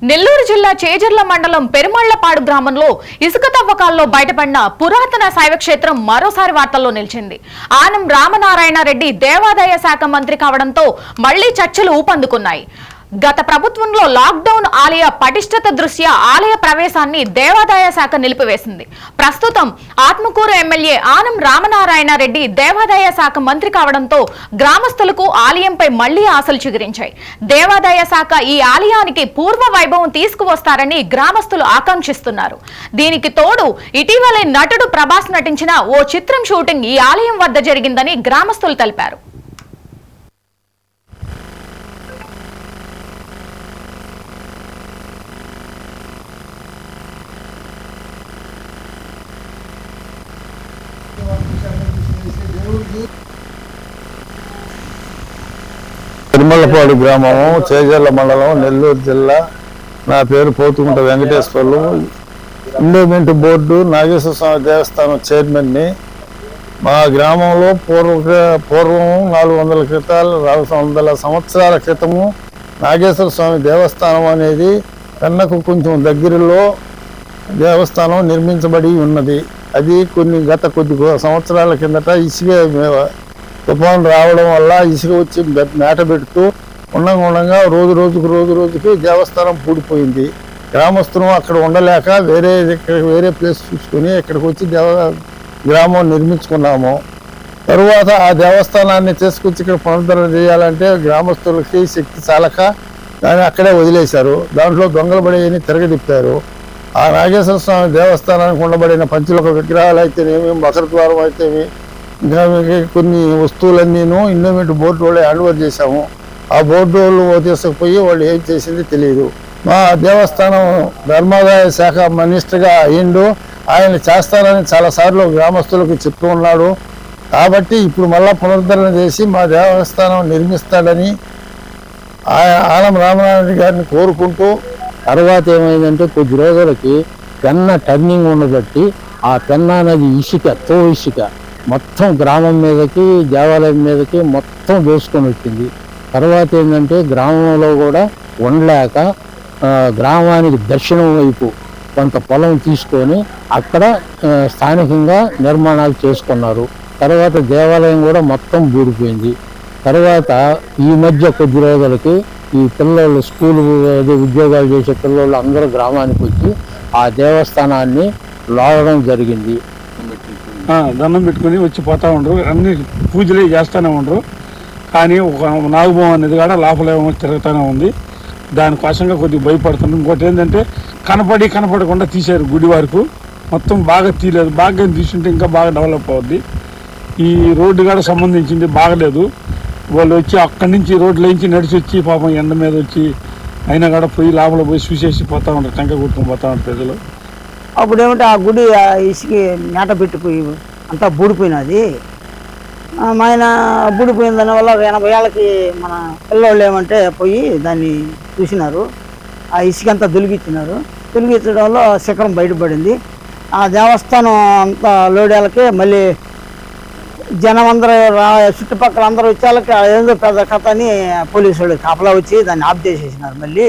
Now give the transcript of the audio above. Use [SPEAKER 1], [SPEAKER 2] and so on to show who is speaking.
[SPEAKER 1] నెల్లూరు జిల్లా చేజర్ల మండలం పెరుమళ్లపాడు గ్రామంలో ఇసుక తవ్వకాల్లో బయటపడిన పురాతన శైవ క్షేత్రం మరోసారి వార్తల్లో నిలిచింది. ఆనం రామనారాయణ రెడ్డి దేవాదాయ శాఖ మంత్రి కావడంతో మళ్లీ చర్చలు ఊపందుకున్నాయి. గత ప్రభుత్వంలో లాక్డౌన్ ఆలయ పటిష్టత దృష్ట్యా ఆలయ ప్రవేశాన్ని దేవాదాయ శాఖ నిలిపివేసింది. ప్రస్తుతం ఆత్మకూరు ఎమ్మెల్యే ఆనం రామనారాయణ రెడ్డి దేవాదాయ శాఖ మంత్రి కావడంతో గ్రామస్తులకు ఆలయంపై మళ్లీ ఆశలు చిగురించాయి. దేవాదాయ శాఖ ఈ ఆలయానికి పూర్వ వైభవం తీసుకువస్తారని గ్రామస్తులు ఆకాంక్షిస్తున్నారు. దీనికి తోడు ఇటీవలే నటుడు ప్రభాస్ నటించిన ఓ చిత్రం షూటింగ్ ఈ ఆలయం వద్ద జరిగిందని గ్రామస్తులు తెలిపారు.
[SPEAKER 2] పెరుమళ్లపాడు గ్రామం, చేజర్ల మండలం, నెల్లూరు జిల్లా. నా పేరు పోతుకుంట వెంకటేశ్వర్లు. ఎండోమెంట్ బోర్డు నాగేశ్వర స్వామి దేవస్థానం చైర్మన్ని. మా గ్రామంలో పూర్వం 400 సంవత్సరాల క్రితము నాగేశ్వర స్వామి దేవస్థానం అనేది పెన్నకు కొంచెం దగ్గరలో దేవస్థానం నిర్మించబడి ఉన్నది. అది గత కొద్ది సంవత్సరాల కిందట ఇసుక తుఫాను రావడం వల్ల ఇసుక వచ్చి మేట పెడుతూ ఉండగా రోజు రోజుకి దేవస్థానం పూడిపోయింది. గ్రామస్తులు అక్కడ ఉండలేక వేరే ప్లేస్ చూసుకొని ఇక్కడికి వచ్చి గ్రామం నిర్మించుకున్నాము. తరువాత ఆ దేవస్థానాన్ని తీసుకొచ్చి ఇక్కడ పునరుద్ధరణ చేయాలంటే గ్రామస్తులకి శక్తి చాలక దాన్ని అక్కడే వదిలేశారు. దాంట్లో దొంగలు పడేయని తిరగదిప్పారు. ఆ నాగేశ్వర స్వామి దేవస్థానానికి ఉండబడిన పంచలోక విగ్రహాలు అయితేనేమి, మకరద్వారం అయితేమి, ఇంకా కొన్ని వస్తువులన్నీను ఎండోమెంట్ బోర్డు వాళ్ళు హ్యాండ్ ఓవర్ చేశాము. ఆ బోర్డు వాళ్ళు తీసుకుపోయి వాళ్ళు ఏం చేసింది తెలియదు. మా దేవస్థానం ధర్మాదాయ శాఖ మినిస్టర్గా అయ్యిండు. ఆయన చేస్తానని చాలాసార్లు గ్రామస్తులకు చెప్తూ ఉన్నాడు. కాబట్టి ఇప్పుడు మళ్ళా పునరుద్ధరణ చేసి మా దేవస్థానం నిర్మిస్తాడని ఆనం రామనారాయణ గారిని కోరుకుంటూ,
[SPEAKER 3] తర్వాత ఏమైందంటే కొద్ది రోజులకి పెన్న టర్నింగ్ ఉండబట్టి ఆ పెన్న అనేది ఇసుక మొత్తం గ్రామం మీదకి, దేవాలయం మీదకి మొత్తం దోసుకొని వచ్చింది. తర్వాత ఏంటంటే గ్రామంలో కూడా ఉండలేక గ్రామానికి దక్షిణం వైపు కొంత పొలం తీసుకొని అక్కడ స్థానికంగా నిర్మాణాలు చేసుకున్నారు. తర్వాత దేవాలయం కూడా మొత్తం బూడిపోయింది. తర్వాత ఈ మధ్య కొద్ది రోజులకి ఈ పిల్లలు స్కూలు ఉద్యోగాలు చేసే పిల్లలు అందరూ గ్రామానికి వచ్చి ఆ దేవస్థానాన్ని లాగడం జరిగింది.
[SPEAKER 4] దండం పెట్టుకుని వచ్చి పోతా ఉండరు, అన్ని పూజలే చేస్తూనే ఉండరు. కానీ ఒక నాగభవం అనేది కూడా లోపలేమో తిరుగుతూనే ఉంది. దానికోసంగా కొద్దిగా భయపడుతున్నాం. ఇంకోటి ఏంటంటే కనపడకుండా తీశారు గుడి వరకు. మొత్తం బాగా తీయలేదు. బాగా తీసుంటే ఇంకా బాగా డెవలప్ అవుద్ది. ఈ రోడ్డు కూడా సంబంధించింది బాగలేదు. వాళ్ళు వచ్చి అక్కడి నుంచి రోడ్ల నుంచి నడిచి వచ్చి పాపం ఎండ మీద వచ్చి అయినా కూడా పోయి లోపల పోయి చూసేసి పోతా ఉంటారు, టెంక కొట్టుకుని పోతా ఉంటారు ప్రజలు.
[SPEAKER 5] అప్పుడు ఏమంటే ఆ గుడి ఇసుక మేట పెట్టిపోయి అంతా బూడిపోయినది. ఆయన బూడిపోయిన దానివల్ల 80 ఏళ్ళకి మన పిల్లవాళ్ళు ఏమంటే పోయి దాన్ని చూసినారు. ఆ ఇసుక అంతా తొలగించినారు. తొలగించడం వల్ల శిఖరం బయటపడింది. ఆ దేవస్థానం అంతా లోడేళ్ళకి మళ్ళీ జనం అందరూ చుట్టుపక్కల అందరూ వచ్చేళ్ళకి ఏదో పెద్ద కథ అని పోలీసు వాళ్ళు కాపలా వచ్చి దాన్ని ఆఫ్ చేసేసినారు. మళ్ళీ